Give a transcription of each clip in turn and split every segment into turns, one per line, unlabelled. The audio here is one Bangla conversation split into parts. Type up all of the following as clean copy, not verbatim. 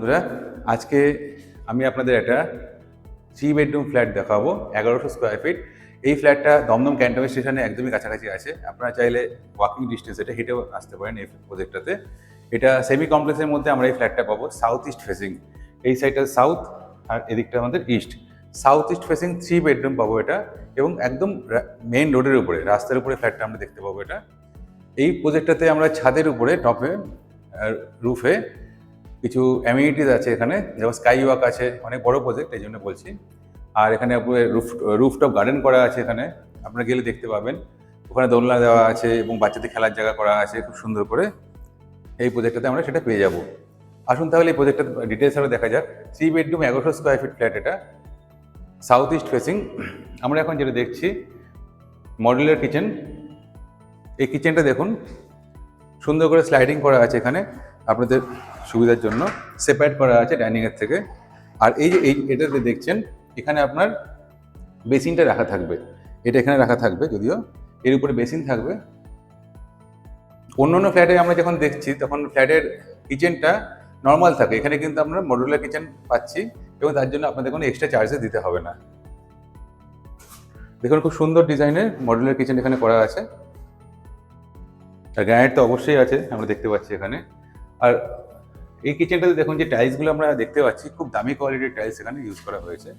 বন্ধুরা, আজকে আমি আপনাদের একটা 3 বেডরুম ফ্ল্যাট দেখাবো 1100 স্কোয়ার ফিট। এই ফ্ল্যাটটা দমদম ক্যান্টনমেন্ট স্টেশনে একদমই কাছাকাছি আছে। আপনারা চাইলে ওয়াকিং ডিস্টেন্স এটা হেঁটেও আসতে পারেন এই প্রজেক্টটাতে। এটা সেমি কমপ্লেক্সের মধ্যে আমরা এই ফ্ল্যাটটা পাবো সাউথ ইস্ট ফেসিং। এই সাইডটা সাউথ আর এদিকটা আমাদের east. South east facing 3 bedroom পাবো এটা, এবং একদম মেইন রোডের উপরে, রাস্তার উপরে ফ্ল্যাটটা আমরা দেখতে পাবো এটা। এই প্রজেক্টটাতে আমরা ছাদের উপরে টপে রুফে কিছু অ্যামিনিটিস আছে এখানে, যেমন স্কাই ওয়াক আছে, অনেক বড় প্রজেক্ট এই জন্য বলছি। আর এখানে রুফটপ গার্ডেন করা আছে, এখানে আপনারা গেলে দেখতে পাবেন। ওখানে দোলনা দেওয়া আছে এবং বাচ্চাদের খেলার জায়গা করা আছে খুব সুন্দর করে। এই প্রজেক্টটাতে আমরা সেটা পেয়ে যাব। আসুন তাহলে এই প্রজেক্টটা ডিটেলস আরও দেখা যাক। 3 বেডরুম 1100 স্কোয়ার ফিট ফ্ল্যাট, এটা সাউথ ইস্ট ফেসিং। আমরা এখন যেটা দেখছি মডুলার কিচেন। এই কিচেনটা দেখুন, সুন্দর করে স্লাইডিং করা আছে এখানে আপনাদের সুবিধার জন্য, সেপারেট করা আছে ডাইনিংয়ের থেকে। আর এই যে এটাতে দেখছেন, এখানে আপনার বেসিনটা রাখা থাকবে, এটা এখানে রাখা থাকবে, যদিও এর উপরে বেসিন থাকবে। অন্য অন্য ফ্ল্যাটে আমরা যখন দেখছি তখন ফ্ল্যাটের কিচেনটা নর্মাল থাকে, এখানে কিন্তু আমরা মডুলার কিচেন পাচ্ছি এবং তার জন্য আপনাদের কোনো এক্সট্রা চার্জেস দিতে হবে না। দেখুন খুব সুন্দর ডিজাইনের মডুলার কিচেন এখানে করা আছে। আর গ্রানাইট তো অবশ্যই আছে, আমরা দেখতে পাচ্ছি এখানে। আর এই কিচেনটাতে দেখুন যে টাইলসগুলো আমরা দেখতে পাচ্ছি, খুব দামি কোয়ালিটির টাইলস এখানে ইউজ করা হয়েছে।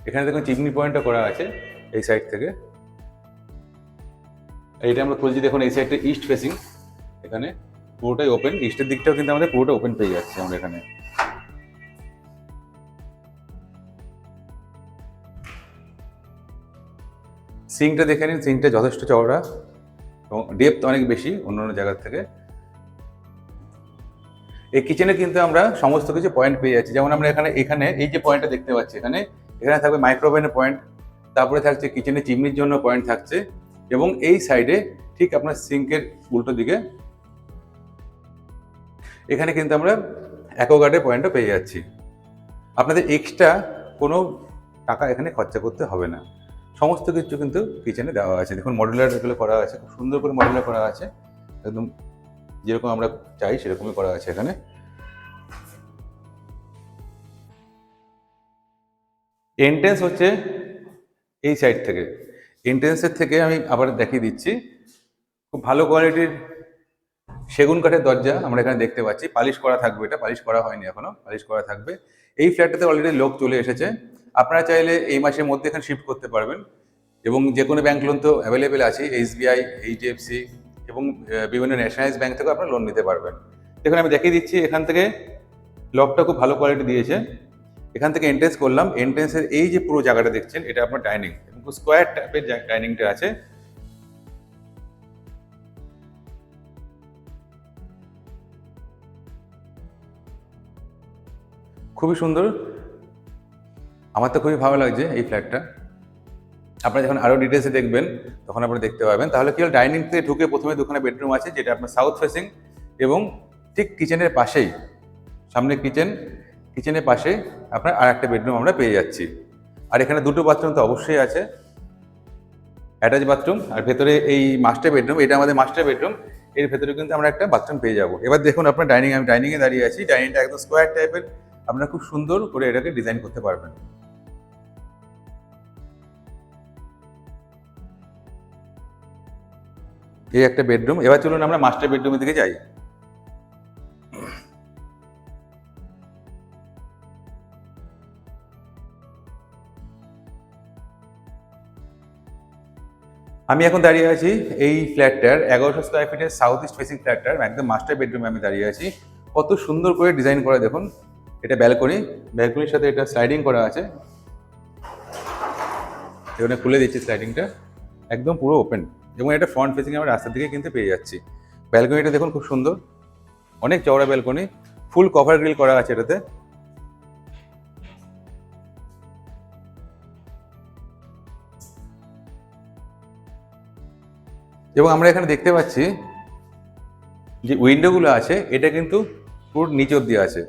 এখানে দেখুন চিমনি পয়েন্টটা করা আছে এই সাইড থেকে। এটা আমরা খুলছি, দেখুন এই সাইডটা ইস্ট ফেসিং, এখানে পুরোটাই ওপেন। ইস্টের দিকটাও কিন্তু আমাদের পুরোটা ওপেন পেয়ে যাচ্ছে আমরা এখানে। সিঙ্কটা দেখে নিন, সিঙ্কটা যথেষ্ট চওড়া এবং ডেপথ অনেক বেশি অন্য জায়গার থেকে। এই কিচেনে কিন্তু আমরা সমস্ত কিছু পয়েন্ট পেয়ে যাচ্ছি, যেমন আমরা এখানে এই যে পয়েন্টটা দেখতে পাচ্ছি, এখানে থাকবে মাইক্রোওভেনের পয়েন্ট, তারপরে থাকছে কিচেনে চিমনির জন্য পয়েন্ট থাকছে, এবং এই সাইডে ঠিক আপনার সিঙ্কের উল্টো দিকে এখানে কিন্তু আমরা অ্যাকোয়াগার্ডের পয়েন্টও পেয়ে যাচ্ছি। আপনাদের এক্সট্রা কোনো টাকা এখানে খরচা করতে হবে না, সমস্ত কিছু কিন্তু কিচেনে দেওয়া আছে। দেখুন মডুলার এগুলো করা আছে, খুব সুন্দর করে মডুলার করা আছে, একদম যেরকম আমরা চাই সেরকমই করা আছে এখানে। এন্ট্রেন্স হচ্ছে এই সাইড থেকে। এন্ট্রেন্সের থেকে আমি আবার দেখিয়ে দিচ্ছি, খুব ভালো কোয়ালিটির সেগুন কাঠের দরজা আমরা এখানে দেখতে পাচ্ছি। পালিশ করা থাকবে, এটা পালিশ করা হয়নি এখনো, পালিশ করা থাকবে। এই ফ্ল্যাটটাতে অলরেডি লোক চলে এসেছে, আপনারা চাইলে এই মাসের মধ্যে এখানে শিফট করতে পারবেন। এবং যে কোনো ব্যাংক লোন তো অ্যাভেলেবেল আছে, SBI, HDFC এবং বিভিন্ন ন্যাশনালাইজ ব্যাংক থেকেও আপনারা লোন নিতে পারবেন। দেখুন আমি দেখিয়ে দিচ্ছি, এখান থেকে লকটা খুব ভালো কোয়ালিটি দিয়েছে। এখান থেকে এন্ট্রেন্স করলাম, এন্ট্রেন্সের এই যে পুরো জায়গাটা দেখছেন, এটা আপনার ডাইনিং, এবং স্কোয়ার টাইপের ডাইনিংটা আছে। খুবই সুন্দর, আমার তো খুবই ভালো লাগছে এই ফ্ল্যাটটা। আপনারা যখন আরও ডিটেলসে দেখবেন তখন আপনারা দেখতে পাবেন। তাহলে কি হল, ডাইনিং থেকে ঢুকে প্রথমে দুখানা বেডরুম আছে, যেটা আপনার সাউথ ফেসিং, এবং ঠিক কিচেনের পাশেই, সামনে কিচেনের পাশে আপনার আর একটা বেডরুম আমরা পেয়ে যাচ্ছি। আর এখানে দুটো বাথরুম তো অবশ্যই আছে, অ্যাটাচ বাথরুম। আর ভেতরে এই মাস্টার বেডরুম, এটা আমাদের মাস্টার বেডরুম, এর ভেতরে কিন্তু আমরা একটা বাথরুম পেয়ে যাবো। এবার দেখুন আপনার ডাইনিং, আমি ডাইনিংয়ে দাঁড়িয়ে আছি, ডাইনিংটা একদম স্কোয়ার টাইপের, আপনারা খুব সুন্দর করে এটাকে ডিজাইন করতে পারবেন। এই একটা বেডরুম। এবার চলুন আমরা মাস্টার বেডরুমের দিকে যাই। আমি এখন দাঁড়িয়ে আছি এই ফ্ল্যাটটার 1100 স্কোয়ার ফিটের সাউথ ইস্ট ফেসিং ফ্ল্যাটটার একদম মাস্টার বেডরুমে আমি দাঁড়িয়ে আছি। কত সুন্দর করে ডিজাইন করা দেখুন। এটা ব্যালকনির সাথে এটা স্লাইডিং করা আছে। এখানে খুলে দিচ্ছি স্লাইডিংটা, একদম পুরো ওপেন, এবং এটা ফ্রন্ট ফেসিং আমরা রাস্তার দিকে কিন্তু পেয়ে যাচ্ছি। ব্যালকনিটা দেখুন খুব সুন্দর, অনেক চওড়া ব্যালকনি, ফুল কভার গ্রিল করা আছে এটাতে। এবং আমরা এখানে দেখতে পাচ্ছি যে উইন্ডোগুলো আছে, এটা কিন্তু পুরো নিচ অব্দি আছে।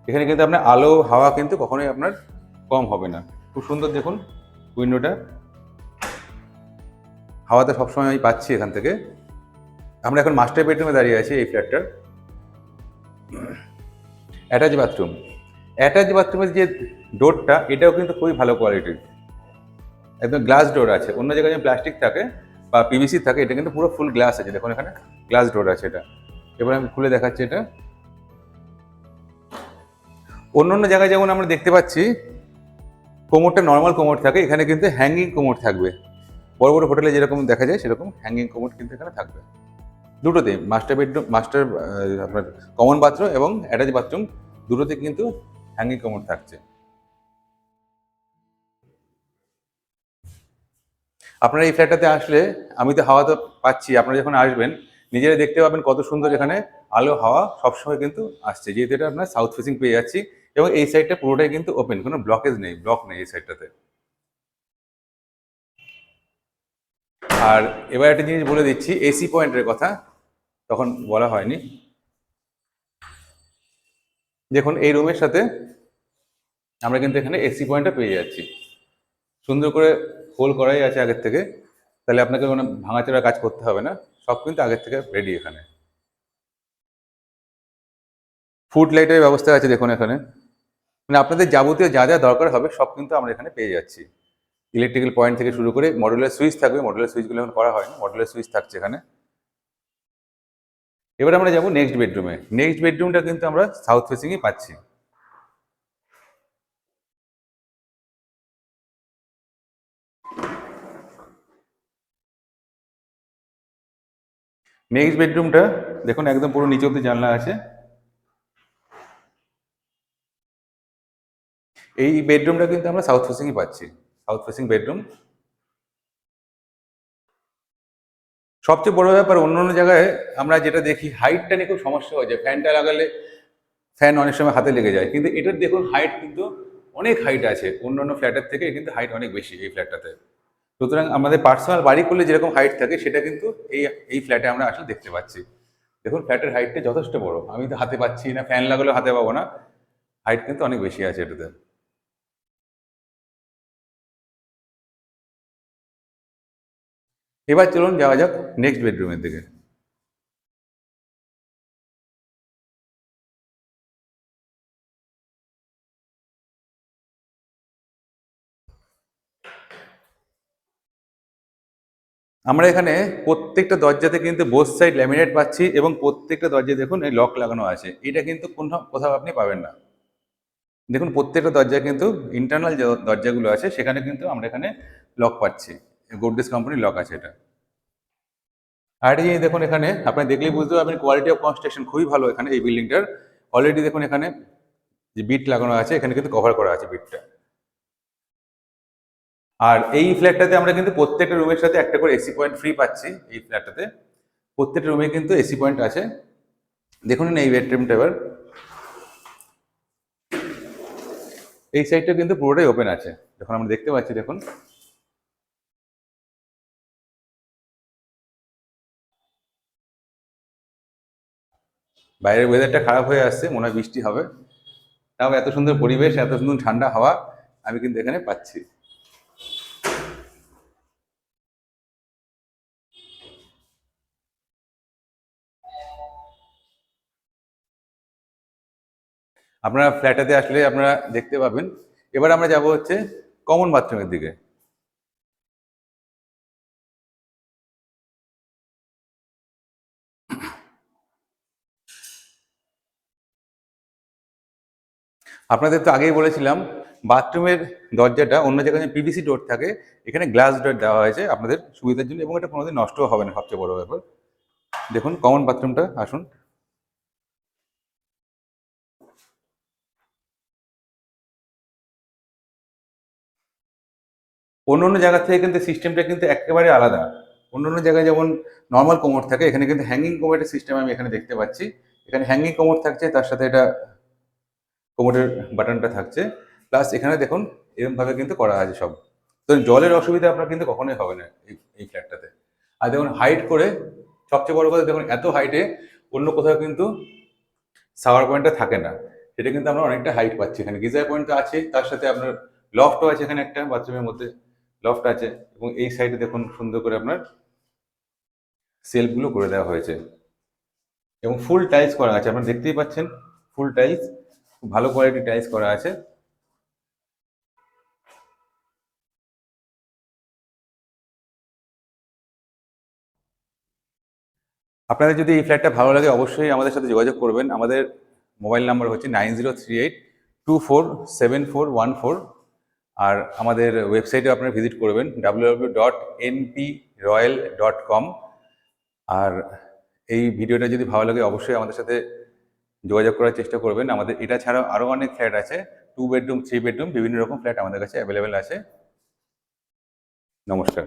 এখানে কিন্তু আপনার আলো হাওয়া কিন্তু কখনোই আপনার কম হবে না। খুব সুন্দর দেখুন উইন্ডোটা, হাওয়াটা সবসময় আমি পাচ্ছি এখান থেকে। আমরা এখন মাস্টার বেডরুমে দাঁড়িয়ে আছি এই ফ্ল্যাটটার। Attach bathroom. অ্যাটাচ বাথরুমের যে ডোরটা, এটাও কিন্তু খুবই ভালো কোয়ালিটির, একদম গ্লাস ডোর আছে। অন্য জায়গায় যেমন প্লাস্টিক থাকে বা পিভিসি থাকে, এটা কিন্তু পুরো ফুল গ্লাস আছে। দেখুন এখানে গ্লাস ডোর আছে এটা। এবার আমি খুলে দেখাচ্ছি এটা। অন্য অন্য জায়গায় যেমন আমরা দেখতে পাচ্ছি কোমরটা নর্মাল কোমর থাকে, এখানে কিন্তু হ্যাঙ্গিং কোমর থাকবে। বড় বড় হোটেলে যেরকম দেখা যায় সেরকম হ্যাঙ্গিং কোমর কিন্তু এখানে থাকবে। দুটোতেই মাস্টার বেডরুম, মাস্টার আপনার কমন বাথরুম এবং অ্যাটাচ বাথরুম দুটোতে কিন্তু হ্যাঙ্গিং কোমর থাকছে। আপনারা এই ফ্ল্যাটটাতে আসলে, আমি তো হাওয়া তো পাচ্ছি, আপনারা যখন আসবেন নিজেরা দেখতে পাবেন কত সুন্দর এখানে আলো হাওয়া সবসময় কিন্তু আসছে, যেহেতু এটা আপনার সাউথ ফেসিং পেয়ে যাচ্ছি। এবং এই সাইডটা পুরোটাই কিন্তু ওপেন, কোনো ব্লকেজ নেই, ব্লক নেই এই সাইডটাতে। আর এবার একটা জিনিস বলে দিচ্ছি, এসি পয়েন্টের কথা তখন বলা হয়নি। দেখুন এই রুমের সাথে আমরা কিন্তু এখানে এসি পয়েন্টটা পেয়ে যাচ্ছি, সুন্দর করে হোল করাই আছে আগের থেকে, তাহলে আপনাকে কোনো ভাঙাচোরা কাজ করতে হবে না, সব কিন্তু আগের থেকে রেডি এখানে। ফুড লাইটের ব্যবস্থা আছে দেখুন এখানে, মানে আপনাদের যাবতীয় যা যা দরকার হবে সব কিন্তু আমরা এখানে পেয়ে যাচ্ছি। ইলেকট্রিক্যাল পয়েন্ট থেকে শুরু করে মডুলার সুইচ থাকবে, মডুলার সুইচগুলো এখন করা হয় না, মডুলার সুইচ থাকছে এখানে। এবার আমরা যাবো নেক্সট বেডরুমে। নেক্সট বেডরুমটা কিন্তু আমরা সাউথ ফেসিংই পাচ্ছি। নেক্সট বেডরুমটা দেখুন একদম পুরো নিচে অব্দি জানলা আছে। এই বেডরুমটা কিন্তু আমরা সাউথ ফেসিংই পাচ্ছি, সাউথ ফেসিং বেডরুম। সবচেয়ে বড় ব্যাপার, অন্য অন্য জায়গায় আমরা যেটা দেখি হাইটটা নিয়ে খুব সমস্যা হয়ে যায়, ফ্যানটা লাগালে ফ্যান অনেক সময় হাতে লেগে যায়, কিন্তু এটার দেখুন হাইট কিন্তু অনেক হাইট আছে, অন্য অন্য ফ্ল্যাটের থেকে কিন্তু হাইট অনেক বেশি এই ফ্ল্যাটটাতে। সুতরাং আমাদের পার্সোনাল বাড়ি করলে যেরকম হাইট থাকে সেটা কিন্তু এই এই ফ্ল্যাটে আমরা আসলে দেখতে পাচ্ছি। দেখুন ফ্ল্যাটের হাইটটা যথেষ্ট বড়, আমি তো হাতে পাচ্ছি না, ফ্যান লাগালেও হাতে পাবো না, হাইট কিন্তু অনেক বেশি আছে এটাতে। এবার চলুন যাওয়া যাক নেক্সট বেডরুমের দিকে। আমরা এখানে প্রত্যেকটা দরজাতে কিন্তু বোথ সাইড ল্যামিনেট পাচ্ছি, এবং প্রত্যেকটা দরজায় দেখুন এই লক লাগানো আছে, এটা কিন্তু কোথাও আপনি পাবেন না। দেখুন প্রত্যেকটা দরজায় কিন্তু ইন্টারনাল যে দরজাগুলো আছে সেখানে কিন্তু আমরা এখানে লক পাচ্ছি, গোদরেজ কোম্পানির লক আছে এটা। আর একটা জিনিস দেখুন এখানে, আপনি দেখলেই বুঝতে পারবেন কোয়ালিটি অফ কনস্ট্রাকশন খুবই ভালো এখানে এই বিল্ডিংটার। অলরেডি দেখুন এখানে যে বিট লাগানো আছে, এখানে কিন্তু কভার করা আছে বিটটা। আর এই ফ্ল্যাটটাতে আমরা কিন্তু প্রত্যেকটা রুমের সাথে একটা করে এসি পয়েন্ট ফ্রি পাচ্ছি এই ফ্ল্যাটটাতে। প্রত্যেকটা রুমে কিন্তু এসি পয়েন্ট আছে। দেখুন না এই বেডরুমটা এবার, এই সাইডটা কিন্তু পুরোটাই ওপেন আছে, যখন আমরা দেখতে পাচ্ছি দেখুন। বাইরের ওয়েদারটা খারাপ হয়ে আসছে, মনে হয় বৃষ্টি হবে, তাও এত সুন্দর পরিবেশ, এত সুন্দর ঠান্ডা হাওয়া আমি কিন্তু এখানে পাচ্ছি। আপনারা ফ্ল্যাটাতে আসলে আপনারা দেখতে পাবেন। এবার আমরা যাব হচ্ছে কমন বাথরুমের দিকে। আপনাদের তো আগেই বলেছিলাম বাথরুমের দরজাটা অন্য জায়গায় পিভিসি ডোর থাকে, এখানে গ্লাস ডোর দেওয়া হয়েছে আপনাদের সুবিধার জন্য, এবং এটা কোনোদিন নষ্টও হবে না, সবচেয়ে বড় ব্যাপার। দেখুন কমন বাথরুমটা, আসুন। অন্য অন্য জায়গা থেকে কিন্তু সিস্টেমটা কিন্তু একেবারে আলাদা। অন্য অন্য জায়গায় যেমন নর্মাল কোমর থাকে, এখানে কিন্তু হ্যাঙ্গিং কোমরের সিস্টেম আমি এখানে দেখতে পাচ্ছি। এখানে হ্যাঙ্গিং কোমর থাকছে, তার সাথে এটা কোমরের বাটনটা থাকছে, প্লাস এখানে দেখুন এরকমভাবে কিন্তু করা আছে সব। তো জলের অসুবিধা আপনার কিন্তু কখনোই হবে না এই এই ফ্ল্যাটটাতে। আর দেখুন হাইট করে, সবচেয়ে বড় কথা দেখুন এত হাইটে অন্য কোথাও কিন্তু শাওয়ার পয়েন্টটা থাকে না, সেটা কিন্তু আমরা অনেকটা হাইট পাচ্ছি এখানে। গিজার পয়েন্ট তো আছে, তার সাথে আপনার লফটও আছে, এখানে একটা বাথরুমের মধ্যে লফট আছে, এবং এই সাইডে দেখুন সুন্দর করে আপনার সেলফগুলো করে দেওয়া হয়েছে এবং ফুল টাইলস করা আছে, আপনারা দেখতেই পাচ্ছেন ফুল টাইলস, খুব ভালো কোয়ালিটির টাইলস করা আছে। আপনাদের যদি এই ফ্ল্যাটটা ভালো লাগে অবশ্যই আমাদের সাথে যোগাযোগ করবেন। আমাদের মোবাইল নাম্বার হচ্ছে 9038247414, আর আমাদের ওয়েবসাইটে আপনারা ভিজিট করবেন www.nproyal.com। আর এই ভিডিওটা যদি ভালো লাগে অবশ্যই আমাদের সাথে যোগাযোগ করার চেষ্টা করবেন। আমাদের এটা ছাড়াও আরও অনেক ফ্ল্যাট আছে, 2 বেডরুম 3 বেডরুম বিভিন্ন রকম ফ্ল্যাট আমাদের কাছে অ্যাভেলেবেল আছে। নমস্কার।